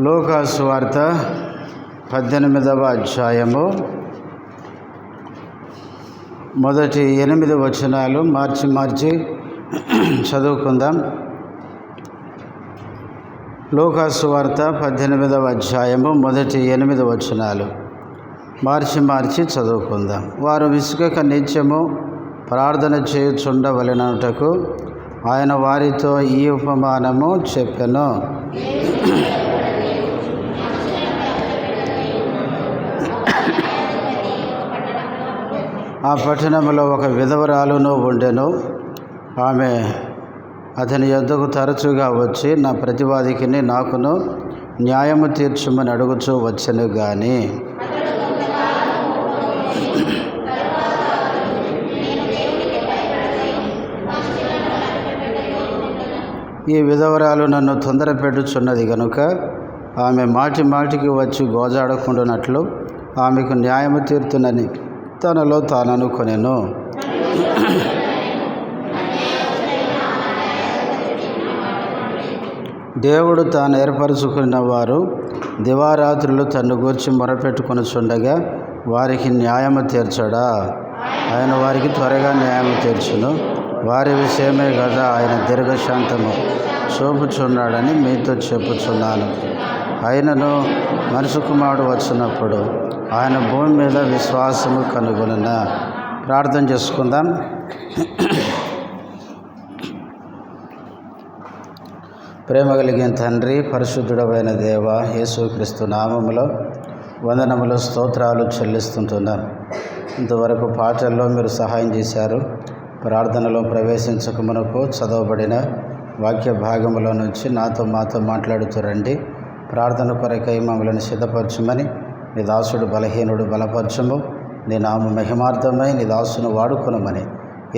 లూకా సువార్త 18వ అధ్యాయము మొదటి 8 వచనాలు మార్చి చదువుకుందాం. లూకా సువార్త 18వ అధ్యాయము మొదటి 8 వచనాలు మార్చి చదువుకుందాం. వారు విసుగక నిత్యము ప్రార్థన చేయుచుండవలెనటకు ఆయన వారితో ఈ ఉపమానము చెప్పెను. ఆ పట్టణంలో ఒక విధవరాలును ఉండెను. ఆమె అతని యొద్దకు తరచుగా వచ్చి నా ప్రతివాదికిని నాకును న్యాయము తీర్చుమని అడుగుచూ వచ్చెను గాని ఈ విధవరాలు నన్ను తొందర పెట్టుచున్నది గనుక ఆమె మాటికి వచ్చి గోజాడకుండానట్లు ఆమెకు న్యాయము తీర్తునని తనలో తాను అనుకొనెను. దేవుడు తాను ఏర్పరచుకున్న వారు దివారాత్రులు తన్ను గూర్చి మొరపెట్టుకొనుచుండగా వారికి న్యాయము తీర్చడా? ఆయన వారికి త్వరగా న్యాయము తీర్చును. వారి విషయమే కదా ఆయన దీర్ఘశాంతము చూపుచున్నాడని మీతో చెప్పుచున్నాను. ఆయనను మనుష్య కుమారుడు వచ్చినప్పుడు ఆయన భూమి మీద విశ్వాసము కనుగొనున. ప్రార్థన చేసుకుందాం. ప్రేమ కలిగిన తండ్రి, పరిశుద్ధుడమైన దేవ, యేసుక్రీస్తు నామములో వందనములు స్తోత్రాలు చెల్లిస్తుంటున్నాను. ఇంతవరకు పాటల్లో మీరు సహాయం చేశారు. ప్రార్థనలో ప్రవేశించక మునుపు చదవబడిన వాక్య భాగములో నుంచి మాతో మాట్లాడుతూ రండి. ప్రార్థన కొరకై మమ్మల్ని సిద్ధపరచుమని నీ దాసుడు బలహీనుడు బలపరచుము. నీ నామ మహిమార్థమై నీ దాసును వాడుకొనుమని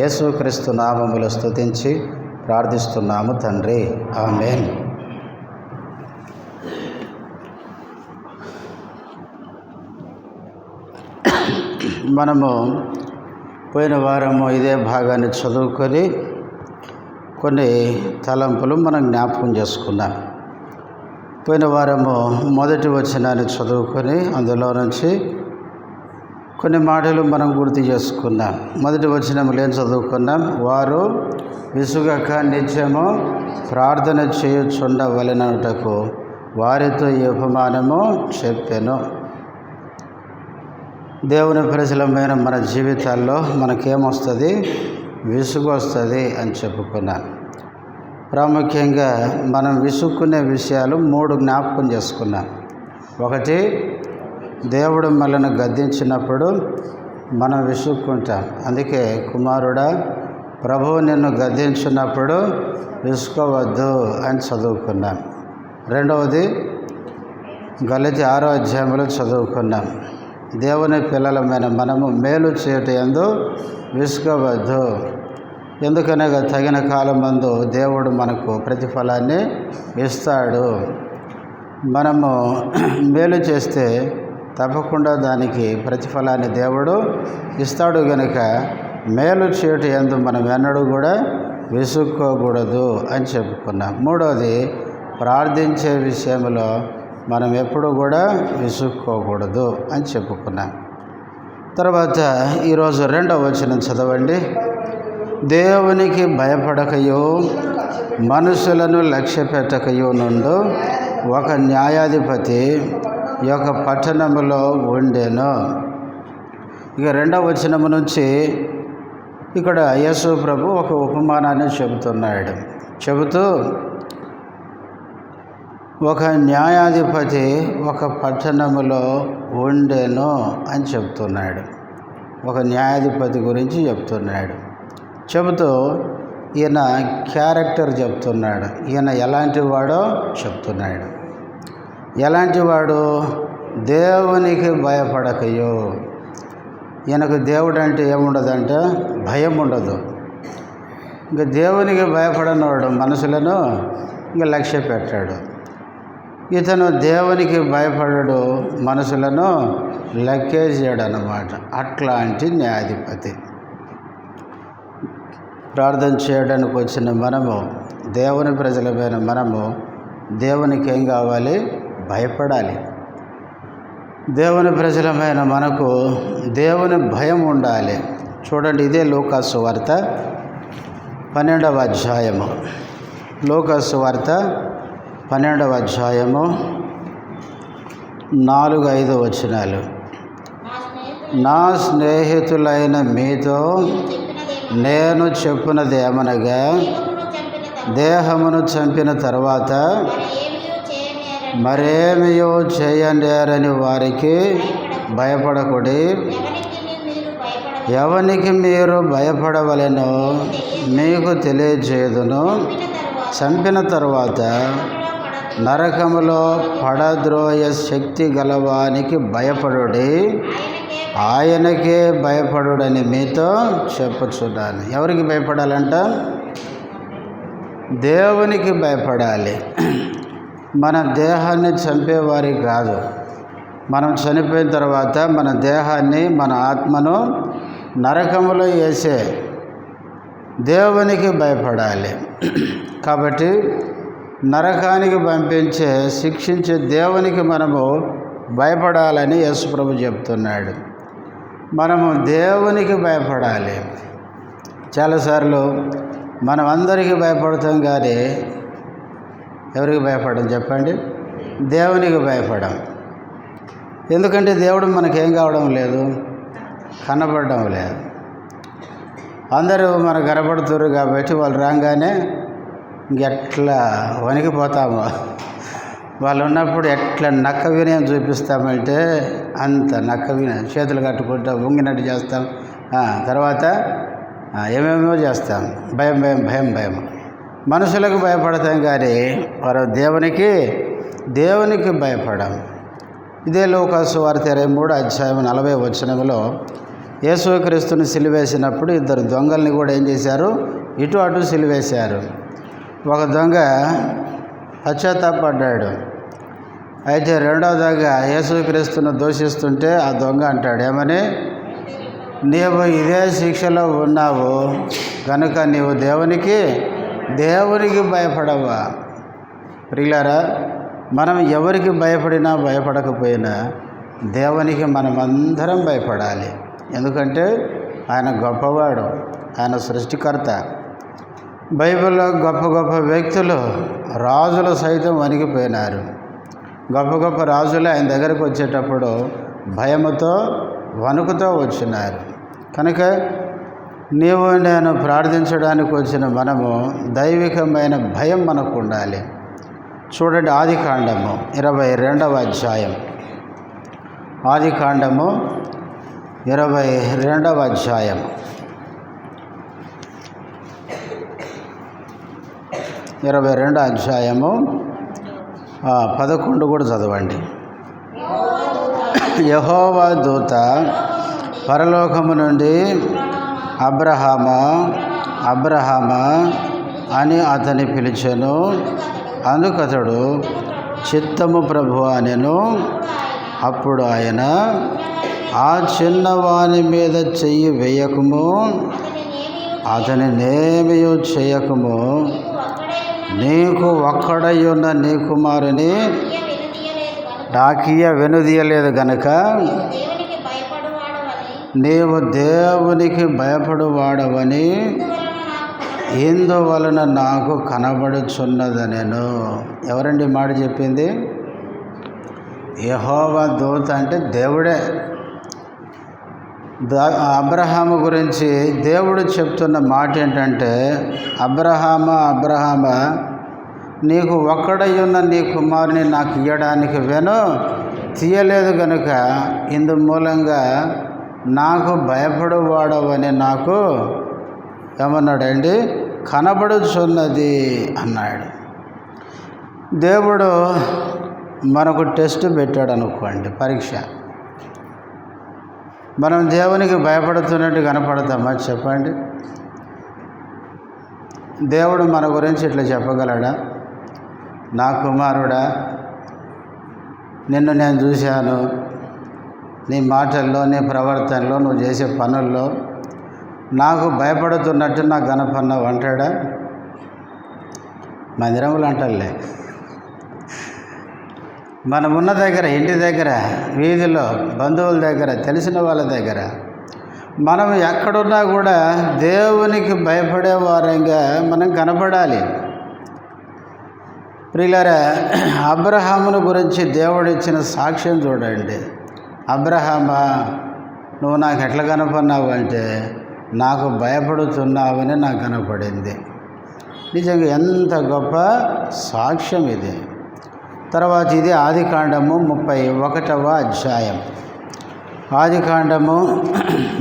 యేసుక్రీస్తు నామములో స్తుతించి ప్రార్థిస్తున్నాము తండ్రి, ఆమేన్. మనము పోయిన వారము ఇదే భాగాన్ని చదువుకొని కొన్ని తలంపులు మనం జ్ఞాపకం చేసుకున్నాం. పోయిన వారము మొదటి వచనాన్ని చదువుకొని అందులో నుంచి కొన్ని మాటలు మనం గుర్తు చేసుకున్నాం. మొదటి వచనములు ఏం చదువుకున్నాం? వారు విసుగక నిత్యము ప్రార్థన చేయుచుండవలెనటకు వారితో ఈ ఉపమానము చెప్పెను. దేవుని ప్రజలమైన మన జీవితాల్లో మనకేమొస్తుంది? విసుగు వస్తుంది అని చెప్పుకున్నాం. ప్రాముఖ్యంగా మనం విసుక్కునే విషయాలు 3 జ్ఞాపకం చేసుకున్నాం. ఒకటి, దేవుడు మనల్ని గద్దించినప్పుడు మనం విసుక్కుంటాం. అందుకే కుమారుడా, ప్రభువు నిన్ను గద్దించినప్పుడు విసుకోవద్దు అని చదువుకున్నాం. రెండవది, గలతీ 6వ అధ్యాయంలో చదువుకున్నాం. దేవుని పిల్లలమైన మనము మేలు చేయుట యందు విసుకోవద్దు. ఎందుకనగా తగిన కాలమందు దేవుడు మనకు ప్రతిఫలాన్ని ఇస్తాడు. మనము మేలు చేస్తే తప్పకుండా దానికి ప్రతిఫలాన్ని దేవుడు ఇస్తాడు. గనుక మేలు చేయుట యందు మనం ఎన్నడూ కూడా విసుక్కోకూడదు అని చెప్పుకున్నాం. మూడవది, ప్రార్థించే విషయంలో మనం ఎప్పుడు కూడా విసుక్కోకూడదు అని చెప్పుకున్నాం. తర్వాత ఈరోజు 2వ వచనం చదవండి. దేవునికి భయపడకయో మనుషులను లక్ష్య పెట్టకయో నుండు ఒక న్యాయాధిపతి యొక్క పట్టణములో ఉండెను. ఇక 2వ వచనము నుంచి ఇక్కడ యేసు ప్రభు ఒక ఉపమానాన్ని చెబుతున్నాడు. చెబుతూ ఒక న్యాయాధిపతి ఒక పట్టణములో ఉండెను అని చెప్తున్నాడు. ఒక న్యాయాధిపతి గురించి చెప్తున్నాడు. చెబుతూ ఈయన క్యారెక్టర్ చెప్తున్నాడు. ఈయన ఎలాంటి వాడో చెప్తున్నాడు. ఎలాంటి వాడు? దేవునికి భయపడకయో. ఈయనకు దేవుడు అంటే ఏముండదంటే భయం ఉండదు. ఇంకా దేవునికి భయపడనవాడు మనుషులను ఇంకా లక్ష్య పెట్టాడు. ఇతను దేవునికి భయపడడు, మనుషులను లెక్కేసాడు అన్నమాట. అట్లాంటి న్యాయాధిపతి. ప్రార్థన చేయడానికి వచ్చిన మనము, దేవుని ప్రజలమైన మనము దేవునికి ఏం కావాలి? భయపడాలి. దేవుని ప్రజలమైన మనకు దేవుని భయం ఉండాలి. చూడండి, ఇదే లూకాసు వార్త 12వ అధ్యాయము. లూకాసు వార్త 12వ అధ్యాయము 4-5 వచనాలు. నా స్నేహితులైన మీతో నేను చెప్పినది ఏమనగా, దేహమును చంపిన తర్వాత మరేమియో చేయనేరని వారికి భయపడకుడి. ఎవనికి మీరు భయపడవలెనో మీకు తెలియజేయుదును. చంపిన తరువాత నరకములో పడద్రోయ శక్తి గలవానికి భయపడుడి, ఆయనకే భయపడుడని మీతో చెప్పుచున్నాను. ఎవరికి భయపడాలంట? దేవునికి భయపడాలి. మన దేహాన్ని చంపేవారికి కాదు. మనం చనిపోయిన తర్వాత మన దేహాన్ని, మన ఆత్మను నరకములో వేసే దేవునికి భయపడాలి. కాబట్టి నరకానికి పంపించే, శిక్షించే దేవునికి మనము భయపడాలని యేసుప్రభు చెప్తున్నాడు. మనము దేవునికి భయపడాలి. చాలాసార్లు మనం అందరికీ భయపడతాం, కానీ ఎవరికి భయపడం చెప్పండి? దేవునికి భయపడం. ఎందుకంటే దేవుడు మనకేం కావడం లేదు, కనబడడం లేదు. అందరూ మనకు కనబడుతున్నారు కాబట్టి వాళ్ళు రాగానే ఇంకెట్లా వణికిపోతాము. వాళ్ళు ఉన్నప్పుడు ఎట్లా నక్క వినయం చూపిస్తామంటే అంత నక్క వినయం. చేతులు కట్టుకుంటాం, వంగినట్టు చేస్తాం, తర్వాత ఏమేమో చేస్తాం. భయం భయం భయం భయం. మనుషులకు భయపడతాం, కానీ వారు దేవునికి భయపడం. ఇదే లూకాసు వార్త 23వ అధ్యాయం 40వ వచనంలో యేసుక్రీస్తుని సిలువేసినప్పుడు 2 దొంగల్ని కూడా ఏం చేశారు? ఇటు అటు సిలువేశారు. ఒక దొంగ పశ్చాత్తాపడ్డాడు. అయితే రెండవ దొంగ యేసుక్రీస్తును దూషిస్తుంటే ఆ దొంగ అంటాడు, ఏమని? నీవు ఇదే శిక్షలో ఉన్నావు కనుక నీవు దేవునికి భయపడవా? ప్రియులారా, మనం ఎవరికి భయపడినా భయపడకపోయినా దేవునికి మనమందరం భయపడాలి. ఎందుకంటే ఆయన గొప్పవాడు, ఆయన సృష్టికర్త. బైబిల్లో గొప్ప గొప్ప వ్యక్తులు, రాజులు సైతం వణికిపోయినారు. గొప్ప గొప్ప రాజులు ఆయన దగ్గరకు వచ్చేటప్పుడు భయముతో, వణుకుతో వచ్చినారు. కనుక నీవు నేను ప్రార్థించడానికి వచ్చిన మనము దైవికమైన భయం మనకు ఉండాలి. చూడండి, ఆదికాండము 22వ అధ్యాయం. ఆదికాండము 22వ అధ్యాయం 22వ అధ్యాయము 11 కూడా చదవండి. యెహోవా దూత పరలోకము నుండి అబ్రహామా అని అతని పిలిచెను. అందుకతడు చిత్తము ప్రభువా అనెను. అప్పుడు ఆయన, ఆ చిన్నవాని మీద చెయ్యి వేయకము, అతనినేమియూ చేయకము. నీకు ఒక్కడయ్యున్న నీ కుమారుని నాకియ వెనుదీయలేదు గనుక నీవు దేవునికి భయపడువాడవని ఇందువలన నాకు కనబడుచున్నదనెను. ఎవరండి మాట చెప్పింది? యెహోవా దూత అంటే దేవుడే. అబ్రహాము గురించి దేవుడు చెప్తున్న మాట ఏంటంటే, అబ్రహామా నీకు ఒక్కడయ్యున్న నీ కుమారుని నాకు ఇయ్యడానికి తీయలేదు కనుక ఇందు మూలంగా నాకు భయపడువాడవని నాకు ఏమన్నాడండి? కనబడుచున్నది అన్నాడు. దేవుడు మనకు టెస్ట్ పెట్టాడు అనుకోండి, పరీక్ష. మనం దేవునికి భయపడుతున్నట్టు కనపడతామా చెప్పండి? దేవుడు మన గురించి ఇట్లా చెప్పగలడా? నా కుమారుడా, నిన్ను నేను చూశాను, నీ మాటల్లో, నీ ప్రవర్తనలో, నువ్వు చేసే పనుల్లో నాకు భయపడుతున్నట్టు నాకు కనపన్నావు అంటాడా? మందిరములు అంటలే. మనం ఉన్న దగ్గర, ఇంటి దగ్గర, వీధిలో, బంధువుల దగ్గర, తెలిసిన వాళ్ళ దగ్గర మనం ఎక్కడున్నా కూడా దేవునికి భయపడే వారంగా మనం కనపడాలి. ప్రియులారా, అబ్రహామును గురించి దేవుడు ఇచ్చిన సాక్ష్యం చూడండి. అబ్రహామా, నువ్వు నాకు ఎట్లా కనపడినావు అంటే, నాకు భయపడుతున్నావని నాకు కనపడింది. నిజంగా ఎంత గొప్ప సాక్ష్యం ఇది. తర్వాత ఇది ఆదికాండము 31వ అధ్యాయం. ఆదికాండము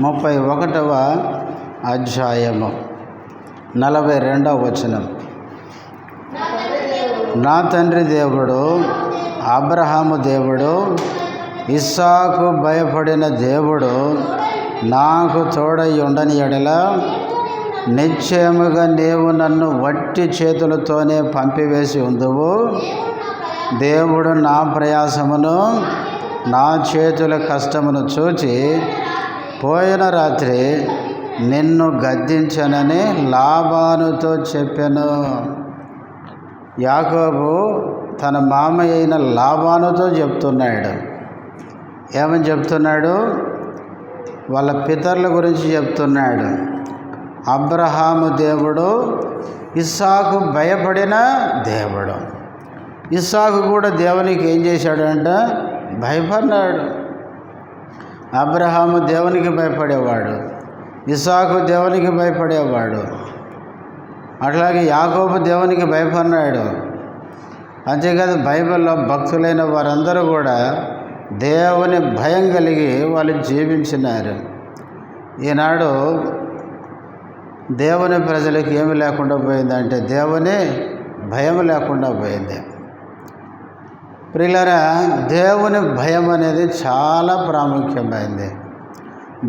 31వ అధ్యాయము 42వ వచనం. నా తండ్రి దేవుడు, అబ్రహాము దేవుడు, ఇస్సాకు భయపడిన దేవుడు నాకు తోడై ఉండని ఎడల నిశ్చయముగా నీవు నన్ను వట్టి చేతులతోనే పంపివేసి ఉందువు. దేవుడు నా ప్రయాసమును, నా చేతుల కష్టమును చూచి పోయిన రాత్రి నిన్ను గద్దించనని లాబానుతో చెప్పెను. యాకోబు తన మామయ్య అయిన లాబానుతో చెప్తున్నాడు. ఏమని చెప్తున్నాడు? వాళ్ళ పితరుల గురించి చెప్తున్నాడు. అబ్రహాము దేవుడు, ఇస్సాకు భయపడిన దేవుడు. ఇస్సాకు కూడా దేవునికి ఏం చేశాడు అంటే భయపడినాడు. అబ్రహాము దేవునికి భయపడేవాడు, ఇస్సాకు దేవునికి భయపడేవాడు. అట్లాగే యాకోబు దేవునికి భయపడినాడు. అంతేకాదు, బైబిల్లో భక్తులైన వారందరూ కూడా దేవుని భయం కలిగి వాళ్ళు జీవించినారు. ఈనాడు దేవుని ప్రజలకు ఏమి లేకుండా పోయిందంటే దేవుని భయం లేకుండా పోయింది. ప్రియులారా, దేవుని భయం అనేది చాలా ప్రాముఖ్యమైంది.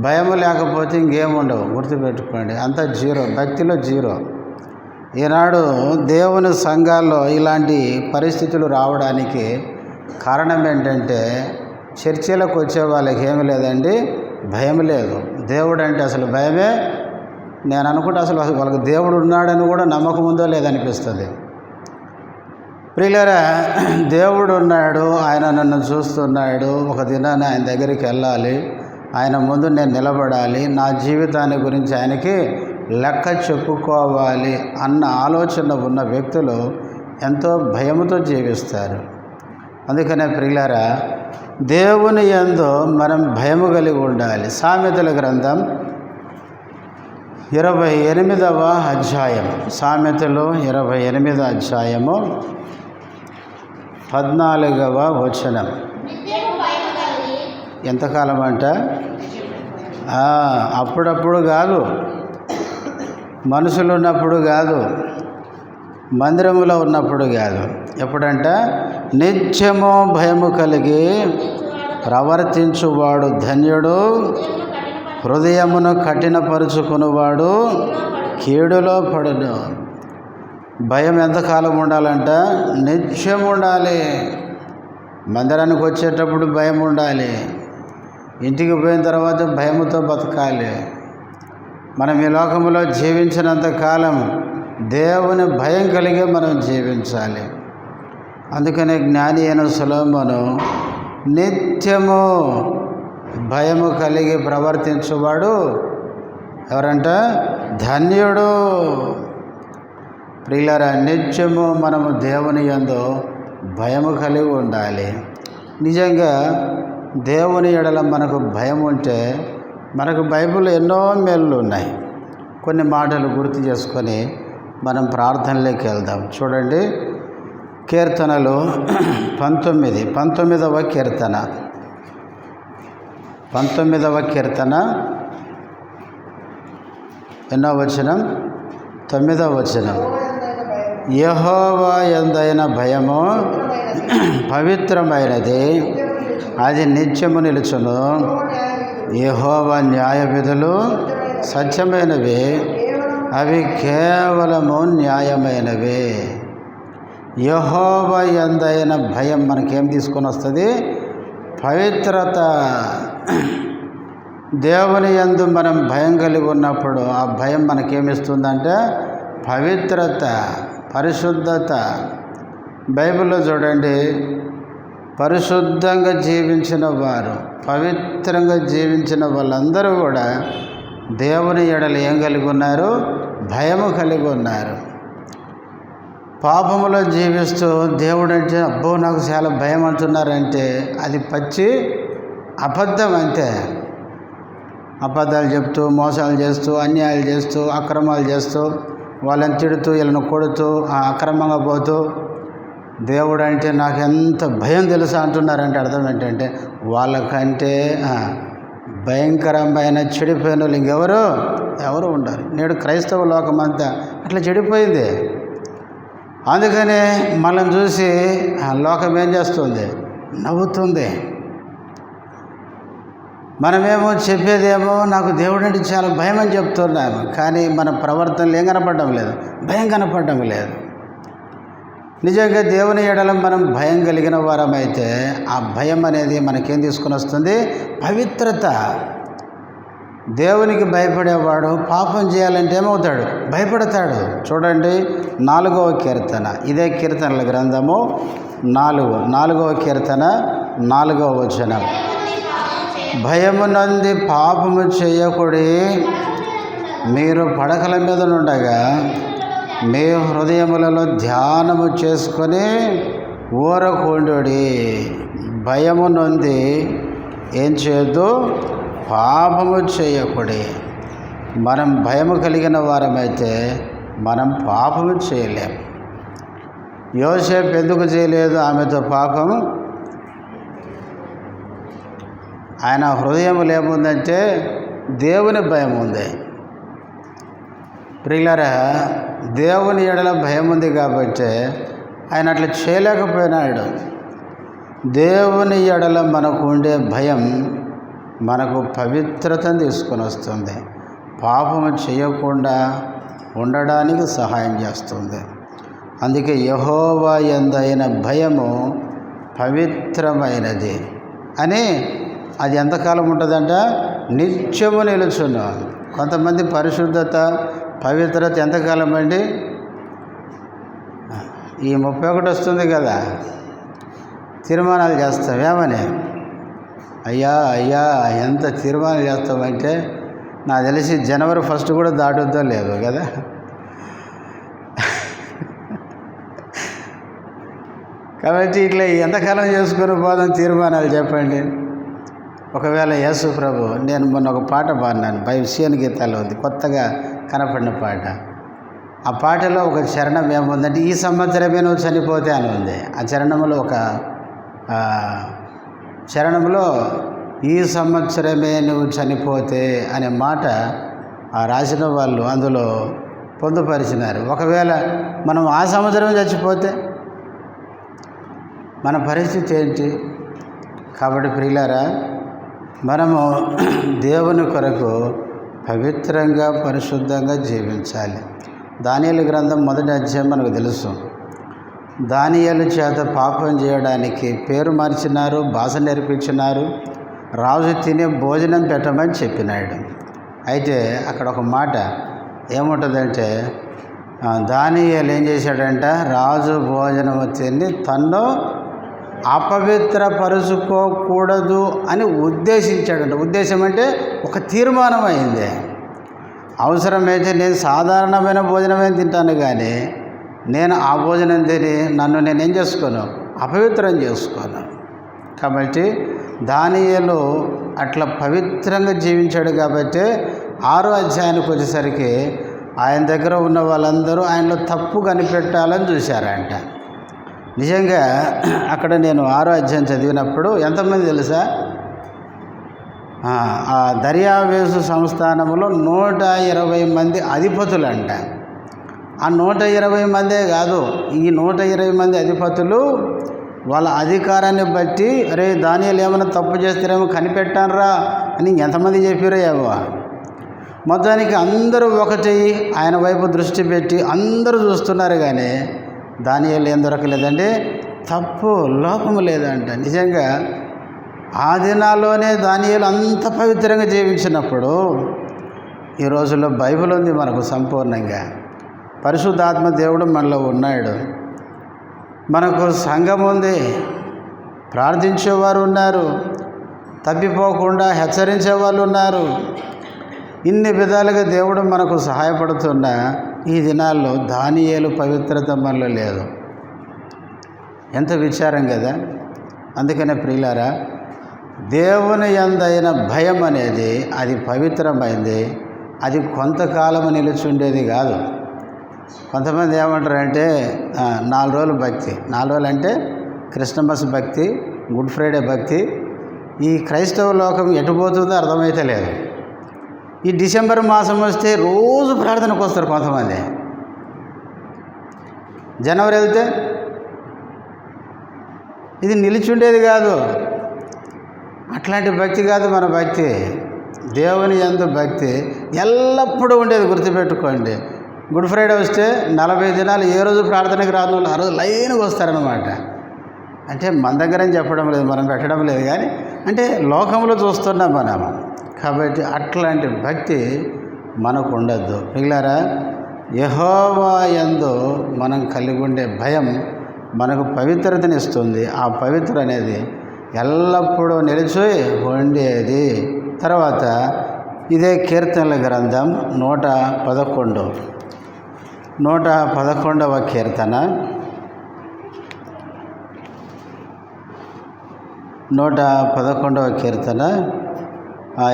భయం లేకపోతే ఇంకేముండవు, గుర్తుపెట్టుకోండి. అంతా జీరో, భక్తిలో జీరో. ఈనాడు దేవుని సంఘాల్లో ఇలాంటి పరిస్థితులు రావడానికి కారణం ఏంటంటే, చర్చిలకు వచ్చే వాళ్ళకి ఏమి లేదండి, భయం లేదు. దేవుడు అంటే అసలు భయమే. నేను అనుకుంటే అసలు వాళ్ళకి దేవుడు ఉన్నాడని కూడా నమ్మకం ఉందో లేదనిపిస్తుంది. ప్రియులారా, దేవుడు ఉన్నాడు, ఆయన నన్ను చూస్తున్నాడు, ఒక దినాన్ని ఆయన దగ్గరికి వెళ్ళాలి, ఆయన ముందు నేను నిలబడాలి, నా జీవితాన్ని గురించి ఆయనకి లెక్క చెప్పుకోవాలి అన్న ఆలోచన ఉన్న వ్యక్తులు ఎంతో భయముతో జీవిస్తారు. అందుకనే ప్రియులారా, దేవుని యందు మనం భయము కలిగి ఉండాలి. సామెతల గ్రంథం 28వ అధ్యాయం. సామెతలు 28వ అధ్యాయము 14వ వచనం. ఎంతకాలం అంట? అప్పుడప్పుడు కాదు, మనుషులు ఉన్నప్పుడు కాదు, మందిరంలో ఉన్నప్పుడు కాదు. ఎప్పుడంట? నిత్యము భయము కలిగి ప్రవర్తించువాడు ధన్యుడు, హృదయమును కఠినపరుచుకునివాడు కీడులో పడును. భయం ఎంతకాలం ఉండాలంట? నిత్యం ఉండాలి. మందిరానికి వచ్చేటప్పుడు భయం ఉండాలి, ఇంటికి పోయిన తర్వాత భయముతో బతకాలి. మనం ఈ లోకంలో జీవించినంత కాలం దేవుని భయం కలిగే మనం జీవించాలి. అందుకనే జ్ఞాని అయిన సొలొమోను నిత్యము భయము కలిగి ప్రవర్తించువాడు ఎవరంట? ధన్యుడు. ప్రియులారా, నిత్యము మనము దేవుని యందు భయము కలిగి ఉండాలి. నిజంగా దేవుని ఎడల మనకు భయం ఉంటే మనకు బైబిల్లో ఎన్నో మేళ్ళు ఉన్నాయి. కొన్ని మాటలు గుర్తు చేసుకొని మనం ప్రార్థనలోకి వెళ్దాం. చూడండి, కీర్తనలు 19వ కీర్తన 19వ కీర్తన ఎన్నో వచనం? 9వ వచనం. యెహోవా యందైన భయము పవిత్రమైనది, అది నిత్యము నిలుచును. యెహోవా న్యాయ విధులు సత్యమైనవి, అవి కేవలము న్యాయమైనవి. యెహోవా యందైన భయం మనకేం తీసుకొని వస్తుంది? పవిత్రత. దేవుని యందు మనం భయం కలిగి ఉన్నప్పుడు ఆ భయం మనకేమిస్తుందంటే పవిత్రత, పరిశుద్ధత. బైబిల్లో చూడండి, పరిశుద్ధంగా జీవించిన వారు, పవిత్రంగా జీవించిన వాళ్ళందరూ కూడా దేవుని ఎడల ఏం కలిగి ఉన్నారు? భయము కలిగి ఉన్నారు. పాపములో జీవిస్తూ దేవుడు అంటే అబ్బో నాకు చాలా భయం అంటున్నారంటే అది పచ్చి అబద్ధం అంతే. అబద్ధాలు చెప్తూ, మోసాలు చేస్తూ, అన్యాయాలు చేస్తూ, అక్రమాలు చేస్తూ, వాళ్ళని తిడుతూ, వీళ్ళని కొడుతూ, అక్రమంగా పోతూ దేవుడు అంటే నాకు ఎంత భయం తెలుసా అంటున్నారంటే అర్థం ఏంటంటే వాళ్ళకంటే భయంకరమైన చెడిపోయిన వాళ్ళు ఎవరు ఉండరు. నేడు క్రైస్తవ లోకమంతా అట్లా చెడిపోయింది. అందుకనే మనం చూసి లోకం ఏం చేస్తుంది? నవ్వుతుంది. మనమేమో చెప్పేదేమో నాకు దేవుడు అంటే చాలా భయం అని చెప్తున్నాము, కానీ మన ప్రవర్తనలు ఏం కనపడడం లేదు, భయం కనపడడం లేదు. నిజంగా దేవుని ఎడల మనం భయం కలిగిన వారమైతే ఆ భయం అనేది మనకేం తీసుకుని వస్తుంది? పవిత్రత. దేవునికి భయపడేవాడు పాపం చేయాలంటే ఏమవుతాడు? భయపడతాడు. చూడండి 4వ కీర్తన, ఇదే కీర్తనల గ్రంథము 4వ కీర్తన 4వ వచనం. భయము నంది పాపము చేయకుడి, మీరు పడకల మీద నుండగా మీ హృదయములలో ధ్యానము చేసుకొని ఊరకుండుడి. భయము నొంది ఏం చేయొద్దు? పాపము చేయకుడి. మనం భయము కలిగిన వారమైతే మనం పాపము చేయలేం. యోసేపు ఎందుకు చేయలేదు ఆమెతో పాపం? ఆయన హృదయములో ఏముందంటే దేవుని భయం ఉంది. ప్రియులారా, దేవుని ఎడల భయం ఉంది కాబట్టి ఆయన అట్లా చేయలేకపోయినాడు. దేవుని ఎడల మనకు ఉండే భయం మనకు పవిత్రతను తీసుకొని వస్తుంది, పాపము చేయకుండా ఉండడానికి సహాయం చేస్తుంది. అందుకే యెహోవా యందైన భయము పవిత్రమైనది అని. అది ఎంతకాలం ఉంటుందంట? నిత్యము నిలుచును. కొంతమంది పరిశుద్ధత, పవిత్రత ఎంతకాలం అండి? ఈ 31 వస్తుంది కదా, తీర్మానాలు చేస్తాం. ఏమని? అయ్యా ఎంత తీర్మానాలు చేస్తామంటే నాకు తెలిసి జనవరి 1 కూడా దాటుద్దో లేదో కదా. కాబట్టి ఇట్లా ఎంతకాలం చేసుకుని పోదాం తీర్మానాలు చెప్పండి. ఒకవేళ యేసు ప్రభు, నేను మొన్న ఒక పాట పాడినాను, సియోను గీతాల్లో ఉంది, కొత్తగా కనపడిన పాట. ఆ పాటలో ఒక చరణం ఏముందంటే ఈ సంవత్సరమే నువ్వు చనిపోతే అని ఉంది. ఆ చరణంలో చరణంలో ఈ సంవత్సరమే నువ్వు చనిపోతే అనే మాట రాసిన వాళ్ళు అందులో పొందుపరిచినారు. ఒకవేళ మనం ఆ సంవత్సరం చచ్చిపోతే మన పరిస్థితి ఏంటి? కాబట్టి ప్రియులారా, మనము దేవుని కొరకు పవిత్రంగా, పరిశుద్ధంగా జీవించాలి. దానియేలు గ్రంథం 1వ అధ్యాయం మనకు తెలుసు. దానియేలు చేత పాపం చేయడానికి పేరు మార్చినారు, భాష నేర్పించినారు, రాజు తినే భోజనం పెట్టమని చెప్పినాడు. అయితే అక్కడ ఒక మాట ఏముంటుందంటే, దానియేలు ఏం చేశాడంట? రాజు భోజనం తిని తన్ను అపవిత్రపరుచుకోకూడదు అని ఉద్దేశించాడంట. ఉద్దేశం అంటే ఒక తీర్మానం అయింది. అవసరమైతే నేను సాధారణమైన భోజనమే తింటాను, కానీ నేను ఆ భోజనం తిని నన్ను నేనేం చేసుకోను? అపవిత్రం చేసుకోను. కాబట్టి దానియేలు అట్లా పవిత్రంగా జీవించాడు. కాబట్టి 6వ అధ్యాయానికి వచ్చేసరికి ఆయన దగ్గర ఉన్న వాళ్ళందరూ ఆయనలో తప్పు కనిపెట్టాలని చూశారంట. నిజంగా అక్కడ నేను 6వ అధ్యాయం చదివినప్పుడు ఎంతమంది తెలుసా? ఆ దర్యావేసు సంస్థానంలో 120 మంది అధిపతులంట. ఆ 120 మందే కాదు, ఈ 120 మంది అధిపతులు వాళ్ళ అధికారాన్ని బట్టి అరే దానియేలు ఏమైనా తప్పు చేస్తారేమో కనిపెట్టానరా అని ఎంతమంది చెప్పారో ఏమో. మొత్తానికి అందరూ ఒకటి ఆయన వైపు దృష్టి పెట్టి అందరూ చూస్తున్నారు, కానీ దానియేలు ఏం దొరకలేదండి, తప్పు లోపము లేదంట. నిజంగా ఆ దినాల్లోనే దానియేలు అంత పవిత్రంగా జీవించినప్పుడు ఈ రోజుల్లో బైబిల్ ఉంది మనకు సంపూర్ణంగా. పరిశుద్ధాత్మ దేవుడు మనలో ఉన్నాడు, మనకు సంఘం ఉంది, ప్రార్థించేవారు ఉన్నారు, తప్పిపోకుండా హెచ్చరించే వాళ్ళు ఉన్నారు. ఇన్ని విధాలుగా దేవుడు మనకు సహాయపడుతున్న ఈ దినాల్లో దానియేలు పవిత్రత మనలో లేదు. ఎంత విచారం కదా. అందుకనే ప్రియులారా, దేవుని యందైన భయం అనేది అది పవిత్రమైంది. అది కొంతకాలం నిలిచుండేది కాదు. కొంతమంది ఏమంటారంటే 4 రోజులు భక్తి, 4 రోజులు అంటే క్రిస్మస్ భక్తి, గుడ్ ఫ్రైడే భక్తి. ఈ క్రైస్తవ లోకం ఎటుపోతుందో అర్థమైతే లేదు. ఈ డిసెంబర్ మాసం వస్తే రోజు ప్రార్థనకు వస్తారు కొంతమంది. జనవరి వెళ్తే ఇది నిలిచుండేది కాదు. అట్లాంటి భక్తి కాదు మన భక్తి. దేవుని యందు భక్తి ఎల్లప్పుడూ ఉండేది. గుర్తుపెట్టుకోండి, గుడ్ ఫ్రైడే వస్తే 40 దినాలు ఏ రోజు ప్రార్థనకి రాని వాళ్ళు ఆ రోజు లైన్గా వస్తారనమాట. అంటే మన దగ్గర చెప్పడం లేదు, మనం పెట్టడం లేదు, కానీ అంటే లోకంలో చూస్తున్నాం మనం. కాబట్టి అట్లాంటి భక్తి మనకు ఉండద్దు. మిగిలారా, యెహోవా యందు మనం కలిగి ఉండే భయం మనకు పవిత్రతనిస్తుంది. ఆ పవిత్ర అనేది ఎల్లప్పుడూ నిలిచి ఉండేది. తర్వాత ఇదే కీర్తనల గ్రంథం 111వ కీర్తన 111వ కీర్తన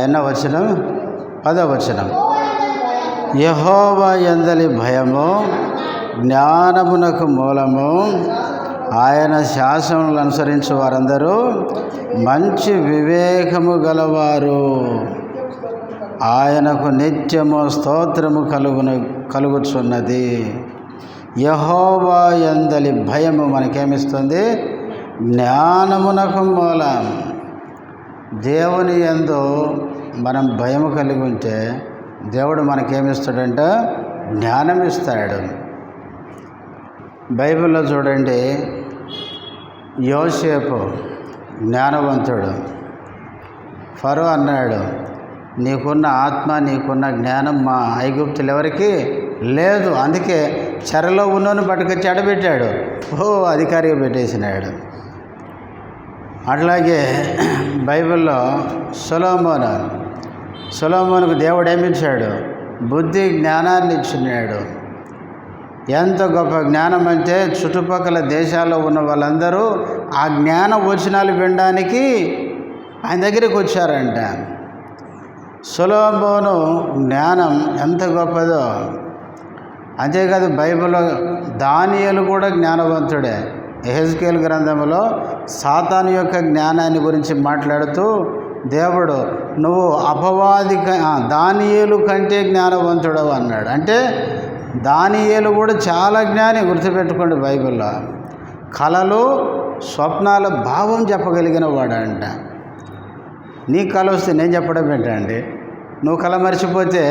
ఎన్నో వచనం? 10వ వచనం. యెహోవా యందలి భయము జ్ఞానమునకు మూలము, ఆయన శాసనములను అనుసరించు వారందరూ మంచి వివేకము గలవారు. ఆయనకు నిత్యము స్తోత్రము కలుగుచున్నది. యెహోవా యందలి భయము మనకేమిస్తుంది? జ్ఞానమునకు మూలం. దేవుని యందు మనం భయము కలిగి ఉంటే దేవుడు మనకేమిస్తాడంట? జ్ఞానం ఇస్తాడు. బైబిల్లో చూడండి, యోసేపు జ్ఞానవంతుడు. ఫరో అన్నాడు, నీకున్న ఆత్మ, నీకున్న జ్ఞానం మా ఐగుప్తులు ఎవరికి లేదు, అందుకే చెరలో ఉన్నోని పట్టుకొచ్చి అడబెట్టాడు, అధికారిగా పెట్టేసినాడు. అట్లాగే బైబిల్లో సొలొమోనుకు దేవుడు ఏమిచ్చాడు? బుద్ధి జ్ఞానాన్ని ఇచ్చినాడు. ఎంత గొప్ప జ్ఞానం అంటే చుట్టుపక్కల దేశాల్లో ఉన్న వాళ్ళందరూ ఆ జ్ఞాన వచనాలు వినడానికి ఆయన దగ్గరికి వచ్చారంట. సొలొమోను జ్ఞానం ఎంత గొప్పదో. అంతేకాదు, బైబిల్లో దానియేలు కూడా జ్ఞానవంతుడే. యెహెజ్కేలు గ్రంథంలో సాతాను యొక్క జ్ఞానాన్ని గురించి మాట్లాడుతూ దేవుడు, నువ్వు అపవాది దానియేలు కంటే జ్ఞానవంతుడవు అన్నాడు. అంటే దానియేలు కూడా చాలా జ్ఞాని. గుర్తుపెట్టుకోండి, బైబిల్లో కళలు స్వప్నాల భావం చెప్పగలిగిన వాడంట. నీ కళ వస్తే నేను చెప్పడం ఏంటండి? నువ్వు కళ మర్చిపోతే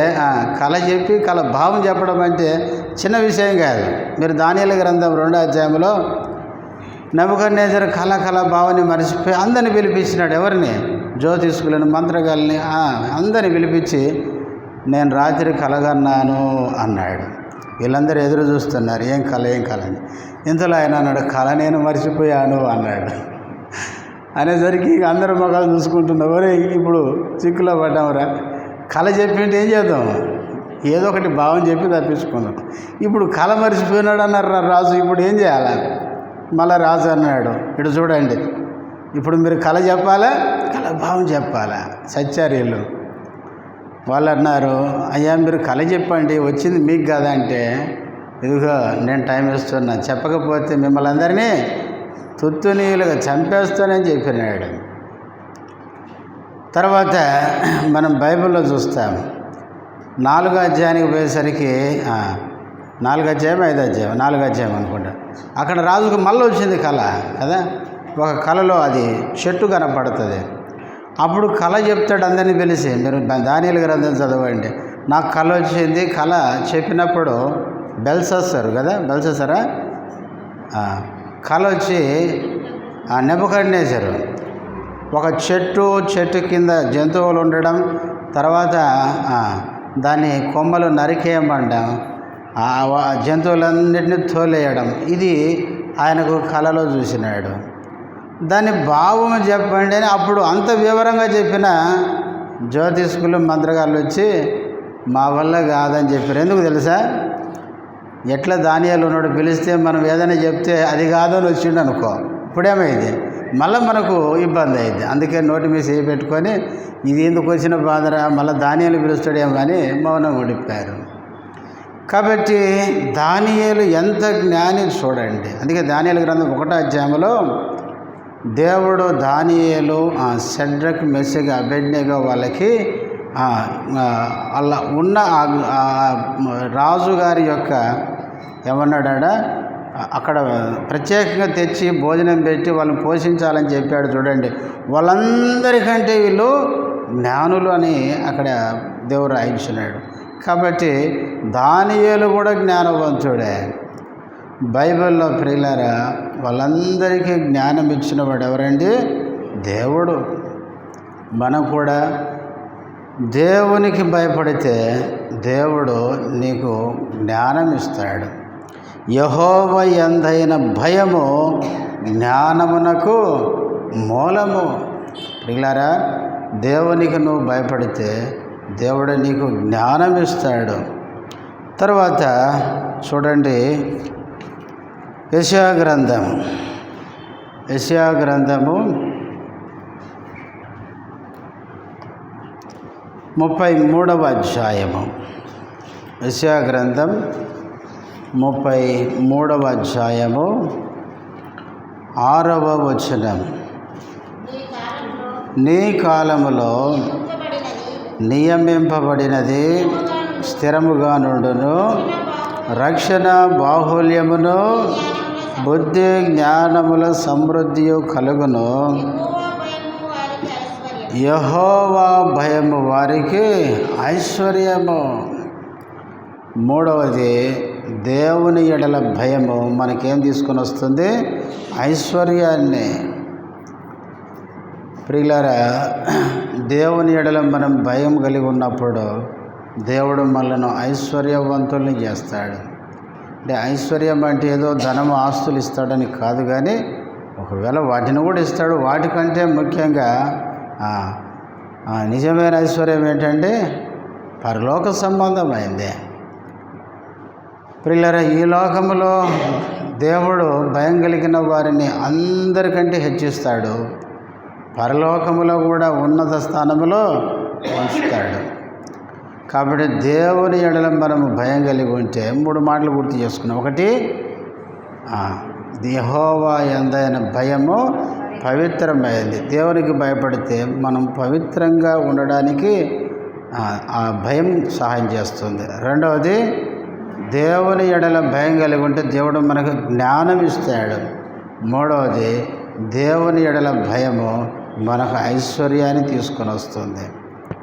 కళ చెప్పి కళ భావం చెప్పడం అంటే చిన్న విషయం కాదు. మీరు దానియేలు గ్రంథం 2వ అధ్యాయంలో నెబుకద్నెజరు కళ భావాన్ని మర్చిపోయి అందరిని పిలిపించినాడు. ఎవరిని? జ్యోతిష్కులను, మంత్రగాళ్ళని అందరిని పిలిపించి నేను రాత్రి కలగన్నాను అన్నాడు. వీళ్ళందరూ ఎదురు చూస్తున్నారు, ఏం కళ అని. ఇంతలో ఆయన అన్నాడు, కళ నేను మర్చిపోయాను అన్నాడు. అనేసరికి అందరూ మొక్కలు చూసుకుంటున్నారు, ఒరే ఇప్పుడు చిక్కులో పడ్డామరా, కళ చెప్పింటే ఏం చేద్దాం, ఏదో ఒకటి భావం చెప్పి తప్పించుకుందాం. ఇప్పుడు కళ మర్చిపోయినాడు అన్నారు రాజు, ఇప్పుడు ఏం చేయాలా? మళ్ళా రాజు అన్నాడు, ఇటు చూడండి, ఇప్పుడు మీరు కళ చెప్పాలా, కళ భావం చెప్పాలా? సత్యారీలు వాళ్ళు అన్నారు, అయ్యా మీరు కళ చెప్పండి, వచ్చింది మీకు కదా అంటే, ఇదిగో నేను టైం ఇస్తున్నా, చెప్పకపోతే మిమ్మల్ని అందరినీ తుత్తునీయులుగా చంపేస్తానని చెప్పినాడు. తర్వాత మనం బైబిల్లో చూస్తాం, 4వ అధ్యాయానికి పోయేసరికి 4వ అధ్యాయం 5వ అధ్యాయం 4వ అధ్యాయం అనుకుంటా, అక్కడ రాజుకు మళ్ళీ వచ్చింది కళ కదా. ఒక కళలో అది చెట్టు కనపడుతుంది. అప్పుడు కళ చెప్తాడు అందరినీ పిలిచి, మీరు దానియేలు గ్రంథం చదవండి, నాకు కళ వచ్చింది. కళ చెప్పినప్పుడు బెల్షస్సరు కదా, బెల్షస్సరా, కళ వచ్చి నెబుకద్నెజరు ఒక చెట్టు కింద జంతువులు ఉండడం, తర్వాత దాని కొమ్మలు నరికేయమండం, ఆ జంతువులన్నింటినీ తోలేయడం, ఇది ఆయనకు కళలో చూసినాడు. దాని భావం చెప్పండి అని అప్పుడు అంత వివరంగా చెప్పిన జ్యోతిష్కులు మంత్రగాళ్ళు వచ్చి మా వల్ల కాదని చెప్పారు. ఎందుకు తెలుసా? ఎట్లా దానియాలు ఉన్నాడు పిలిస్తే మనం ఏదైనా చెప్తే అది కాదని వచ్చిండు అనుకో, ఇప్పుడేమైంది మళ్ళీ మనకు ఇబ్బంది అయింది. అందుకే నోటి మీద చేయి పెట్టుకొని ఇది ఎందుకు వచ్చిన బాధరా, మళ్ళీ దానియాలు పిలుస్తాడేమో అని మౌనం ఉండిపోయారు. కాబట్టి దానియేలు ఎంత జ్ఞాని చూడండి. అందుకే దానియేలు గ్రంథం 1వ అధ్యాయంలో దేవుడు దానియేలు, షడ్రక్, మెషక్, అబేద్నెగో వాళ్ళకి అలా ఉన్న రాజుగారి యొక్క ఏమన్నాడా అక్కడ ప్రత్యేకంగా తెచ్చి భోజనం పెట్టి వాళ్ళని పోషించాలని చెప్పాడు. చూడండి, వాళ్ళందరికంటే వీళ్ళు జ్ఞానులు అని అక్కడ దేవుడు రాయించున్నాడు. కాబట్టి దానియేలు కూడా జ్ఞానవంతుడే. బైబిల్లో ప్రియులారా వాళ్ళందరికీ జ్ఞానం ఇచ్చిన వాడు ఎవరండి? దేవుడు. మనం కూడా దేవునికి భయపడితే దేవుడు నీకు జ్ఞానం ఇస్తాడు. యెహోవా యందైన భయము జ్ఞానమునకు మూలము. ప్రియులారా దేవునికి నువ్వు భయపడితే దేవుడు నీకు జ్ఞానం ఇస్తాడు. తర్వాత చూడండి, యెషయా గ్రంథము 33వ అధ్యాయము. యెషయా గ్రంథం 33వ అధ్యాయము 6వ వచనం. నీ కాలములో నియమింపబడినది స్థిరముగా నుండును, రక్షణ బాహుల్యమును బుద్ధి జ్ఞానముల సమృద్ధియు కలుగును. యెహోవా భయము వారికి ఐశ్వర్యము. మూడవది దేవుని ఎడల భయము మనకేం తీసుకొని వస్తుంది? ఐశ్వర్యాన్ని. ప్రియులారా దేవుని ఎడల మనం భయం కలిగి ఉన్నప్పుడు దేవుడు మనల్ని ఐశ్వర్యవంతుల్ని చేస్తాడు. అంటే ఐశ్వర్యం అంటే ఏదో ధనము ఆస్తులు ఇస్తాడని కాదు, కానీ ఒకవేళ వాటిని కూడా ఇస్తాడు. వాటికంటే ముఖ్యంగా నిజమైన ఐశ్వర్యం ఏంటంటే పరలోక సంబంధమైంది. ప్రియులారా ఈ లోకములో దేవుడు భయం కలిగిన వారిని అందరికంటే హెచ్చిస్తాడు, పరలోకములో కూడా ఉన్నత స్థానములో ఉంచుతాడు. కాబట్టి దేవుని ఎడల మనము భయం కలిగి ఉంటే 3 మాటలు గుర్తు చేసుకున్నాం. ఒకటి, యెహోవా యందైన భయము పవిత్రమైంది. దేవునికి భయపడితే మనం పవిత్రంగా ఉండడానికి ఆ భయం సహాయం చేస్తుంది. రెండవది, దేవుని ఎడల భయం కలిగి ఉంటే దేవుడు మనకు జ్ఞానం ఇస్తాడు. మూడవది, దేవుని ఎడల భయము మనకు ఐశ్వర్యాన్ని తీసుకొని వస్తుంది.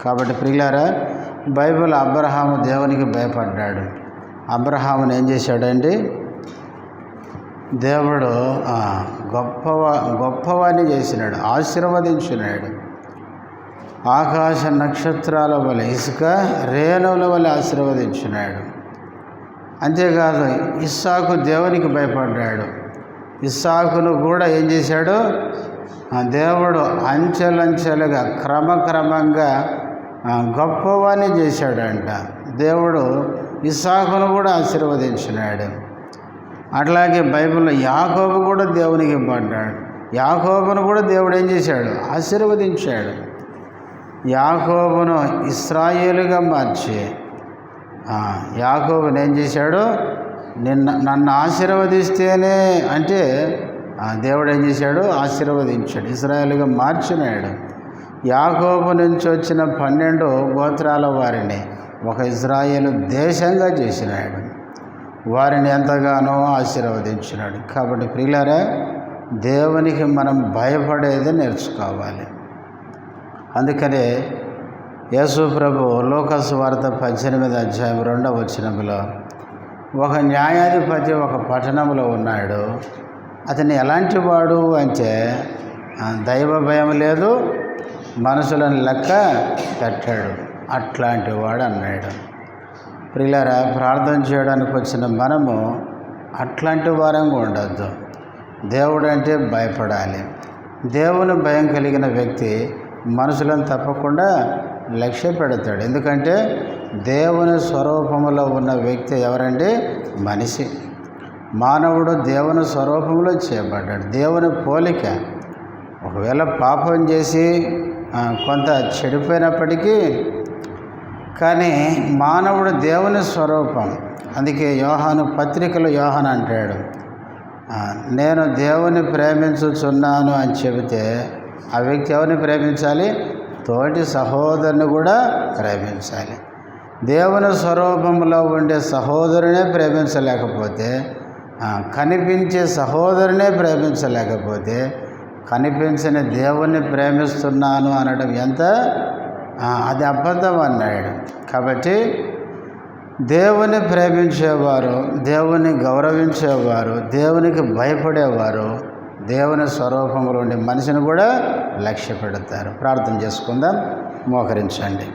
కాబట్టి ప్రియులారా బైబిల్ అబ్రహాము దేవునికి భయపడ్డాడు. అబ్రహాముని ఏం చేశాడండి? దేవుడు గొప్పవాణ్ణి చేసినాడు, ఆశీర్వదించినాడు. ఆకాశ నక్షత్రాల వలె, ఇసుక రేణువుల వలె ఆశీర్వదించినాడు. అంతేకాదు ఇస్సాకు దేవునికి భయపడ్డాడు. ఇస్సాకును కూడా ఏం చేశాడు? దేవుడు అంచెలంచెలుగా క్రమక్రమంగా గొప్పవాణ్ణి చేశాడంట. దేవుడు ఇస్సాకును కూడా ఆశీర్వదించినాడు. అట్లాగే బైబిల్లో యాకోబు కూడా దేవునికి పడ్డాడు. యాకోబును కూడా దేవుడు ఏం చేశాడు? ఆశీర్వదించాడు. యాకోబును ఇశ్రాయేలుగా మార్చి యాకోబును ఏం చేశాడు? నన్ను ఆశీర్వదిస్తేనే అంటే దేవుడు ఏం చేశాడు? ఆశీర్వదించాడు, ఇశ్రాయేలుగా మార్చినాడు. యాకోబు నుంచి వచ్చిన 12 గోత్రాల వారిని ఒక ఇశ్రాయేలు దేశంగా చేసినాడు. వారిని ఎంతగానో ఆశీర్వదించినాడు. కాబట్టి ప్రియులారా దేవునికి మనం భయపడేది నేర్చుకోవాలి. అందుకనే యేసు ప్రభు లూకాసు వార్త 18వ అధ్యాయం 2వ వచనంలో ఒక న్యాయాధిపతి ఒక పట్టణంలో ఉన్నాడు. అతను ఎలాంటి వాడు అంటే దైవ భయం లేదు, మనుషులను లెక్క కట్టాడు, అట్లాంటి వాడు అన్నాడు. ప్రియులారా ప్రార్థన చేయడానికి వచ్చిన మనము అట్లాంటి వారంగా ఉండద్దు. దేవుడు అంటే భయపడాలి. దేవుని భయం కలిగిన వ్యక్తి మనుషులను తప్పకుండా లక్ష్య పెడతాడు. ఎందుకంటే దేవుని స్వరూపంలో ఉన్న వ్యక్తి ఎవరండి? మనిషి. మానవుడు దేవుని స్వరూపంలో చేయబడ్డాడు, దేవుని పోలిక. ఒకవేళ పాపం చేసి కొంత చెడిపోయినప్పటికీ కానీ మానవుడు దేవుని స్వరూపం. అందుకే యోహాను పత్రికలో యోహాను అంటాడు, నేను దేవుని ప్రేమించుచున్నాను అని చెబితే ఆ వ్యక్తి ఎవరిని ప్రేమించాలి? తోటి సహోదరుని కూడా ప్రేమించాలి. దేవుని స్వరూపంలో ఉండే సహోదరునే ప్రేమించలేకపోతే, కనిపించే సహోదరునే ప్రేమించలేకపోతే కనిపించిన దేవుణ్ణి ప్రేమిస్తున్నాను అనడం ఎంత అది అబద్ధం అన్నాడు. కాబట్టి దేవుని ప్రేమించేవారు, దేవుని గౌరవించేవారు, దేవునికి భయపడేవారు దేవుని స్వరూపంలో ఉండే మనిషిని కూడా లక్ష్య పెడతారు. ప్రార్థన చేసుకుందాం, మోకరించండి.